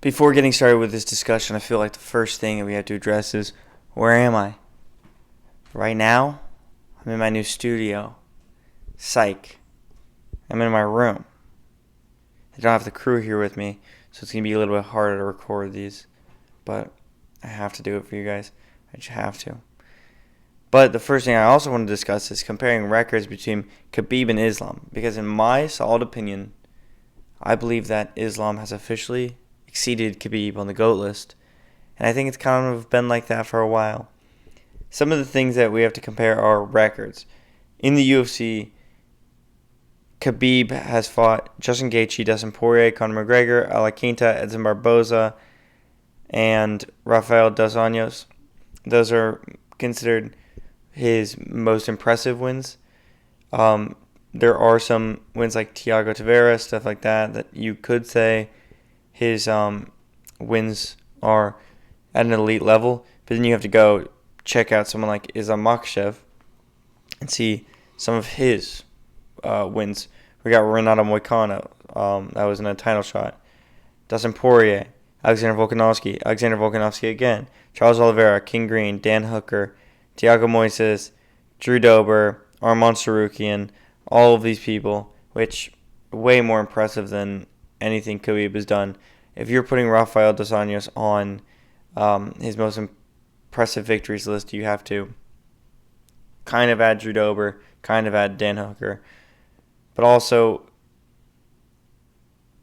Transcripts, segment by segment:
Before getting started with this discussion, I feel like the first thing that we have to address is, where am I? Right now, I'm in my new studio. Psych. I'm in my room. I don't have the crew here with me, so it's going to be a little bit harder to record these. But I have to do it for you guys. I just have to. But the first thing I also want to discuss is comparing records between Khabib and Islam. Because in my solid opinion, I believe that Islam has officially exceeded Khabib on the GOAT list. And I think it's kind of been like that for a while. Some of the things that we have to compare are records. In the UFC, Khabib has fought Justin Gaethje, Dustin Poirier, Conor McGregor, Alaquinta, Edson Barboza, and Rafael dos Anjos. Those are considered his most impressive wins. There are some wins like Thiago Tavares, stuff like that you could say his wins are at an elite level. But then you have to go check out someone like Islam Makhachev and see some of his wins. We got Renato Moicano. That was in a title shot. Dustin Poirier, Alexander Volkanovski again, Charles Oliveira, King Green, Dan Hooker, Thiago Moises, Drew Dober, Arman Sarukian, all of these people, which way more impressive than anything Khabib has done. If you're putting Rafael dos Anjos on his most impressive victories list, you have to kind of add Drew Dober, kind of add Dan Hooker. But also,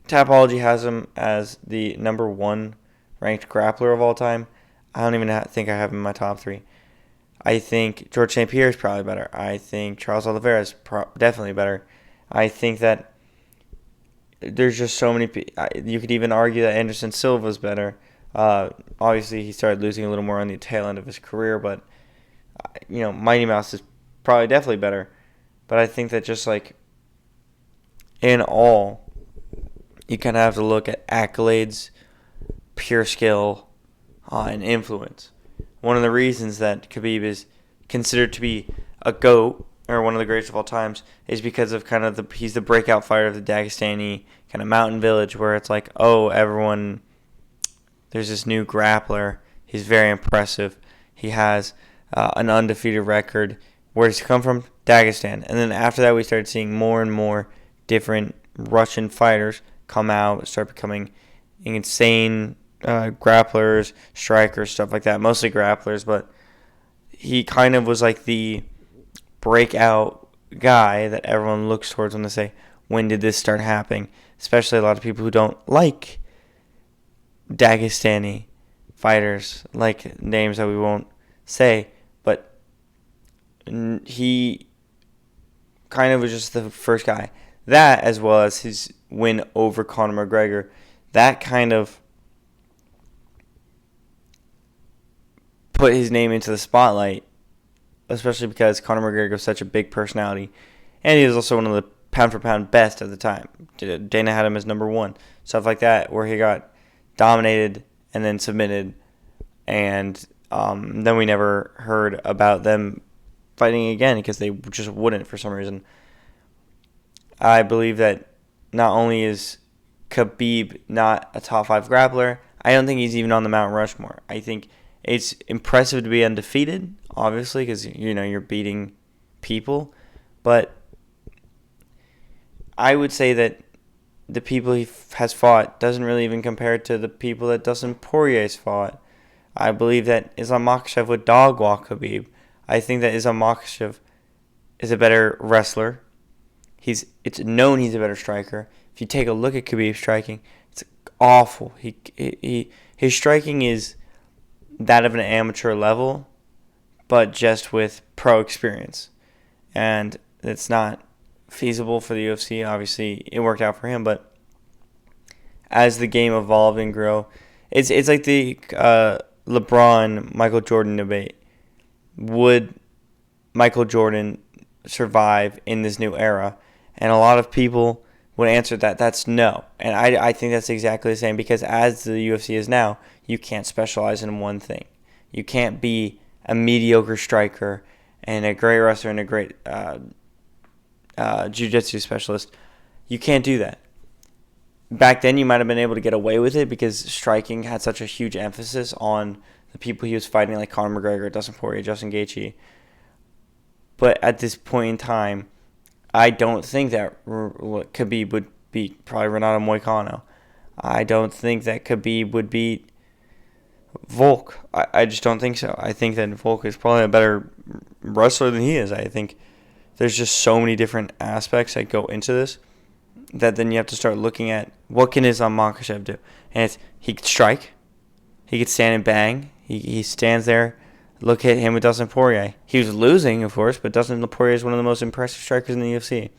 Tapology has him as the number one ranked grappler of all time. I don't even think I have him in my top three. I think George St. Pierre is probably better. I think Charles Oliveira is definitely better. I think that there's just so many. You could even argue that Anderson Silva is better. Obviously, he started losing a little more on the tail end of his career, but Mighty Mouse is probably definitely better. But I think that just like in all, you kind of have to look at accolades, pure skill, and influence. One of the reasons that Khabib is considered to be a GOAT, or one of the greatest of all times, is because of kind of he's the breakout fighter of the Dagestani kind of mountain village where it's like, oh, everyone, there's this new grappler. He's very impressive. He has an undefeated record. Where does he come from? Dagestan. And then after that, we started seeing more and more different Russian fighters come out, start becoming insane grapplers, strikers, stuff like that. Mostly grapplers, but he kind of was like the breakout guy that everyone looks towards when they say, when did this start happening? Especially a lot of people who don't like Dagestani fighters, like names that we won't say, but he kind of was just the first guy. That, as well as his win over Conor McGregor, that kind of put his name into the spotlight, especially because Conor McGregor was such a big personality, and he was also one of the pound-for-pound best at the time. Dana had him as number one. Stuff like that, where he got dominated and then submitted, and then we never heard about them fighting again because they just wouldn't for some reason. I believe that not only is Khabib not a top 5 grappler, I don't think he's even on the Mount Rushmore. I think it's impressive to be undefeated, obviously, because you're beating people, but I would say that the people he has fought doesn't really even compare to the people that Dustin Poirier's fought. I believe that Islam Makhachev would dog walk Khabib. I think that Islam Makhachev is a better wrestler. It's known he's a better striker. If you take a look at Khabib's striking, it's awful. His striking is that of an amateur level, but just with pro experience. And it's not feasible for the UFC. Obviously, it worked out for him, but as the game evolved and grew, it's like the LeBron-Michael Jordan debate. Would Michael Jordan survive in this new era? And a lot of people would answer that that's no. And I think that's exactly the same, because as the UFC is now, you can't specialize in one thing. You can't be a mediocre striker and a great wrestler and a great jiu-jitsu specialist. You can't do that. back then you might have been able to get away with it because striking had such a huge emphasis on the people he was fighting, like Conor McGregor, Dustin Poirier, Justin Gaethje. But at this point in time, I don't think that Khabib would beat probably Renato Moicano. I don't think that Khabib would beat Volk. I just don't think so. I think that Volk is probably a better wrestler than he is. I think there's just so many different aspects that go into this that then you have to start looking at what can Islam Makhachev do. And it's he could strike. He could stand and bang. He stands there. Look at him with Dustin Poirier. He was losing, of course, but Dustin Poirier is one of the most impressive strikers in the UFC.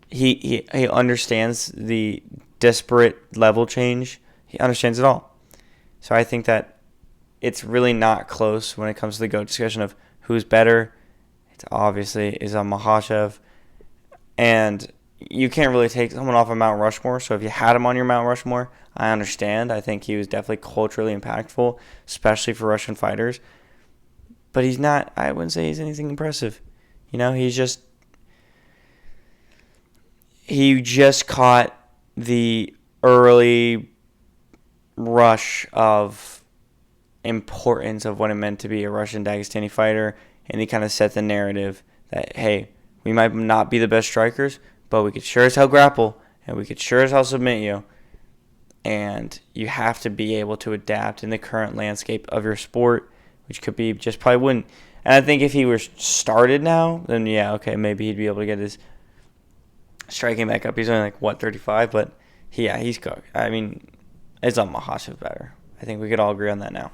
He understands the disparate level change. He understands it all. So I think that it's really not close when it comes to the GOAT discussion of who's better. It's obviously Islam Makhachev. And you can't really take someone off of Mount Rushmore. So if you had him on your Mount Rushmore, I understand. I think he was definitely culturally impactful, especially for Russian fighters. But he's not, I wouldn't say he's anything impressive. He just caught the early rush of importance of what it meant to be a Russian Dagestani fighter, and he kind of set the narrative that, hey, we might not be the best strikers, but we could sure as hell grapple, and we could sure as hell submit you, and you have to be able to adapt in the current landscape of your sport, which could be just probably wouldn't. And I think if he were started now, then yeah, okay, maybe he'd be able to get his striking back up. He's only 35, but he's cooked. I mean, it's on Makhachev better. I think we could all agree on that now.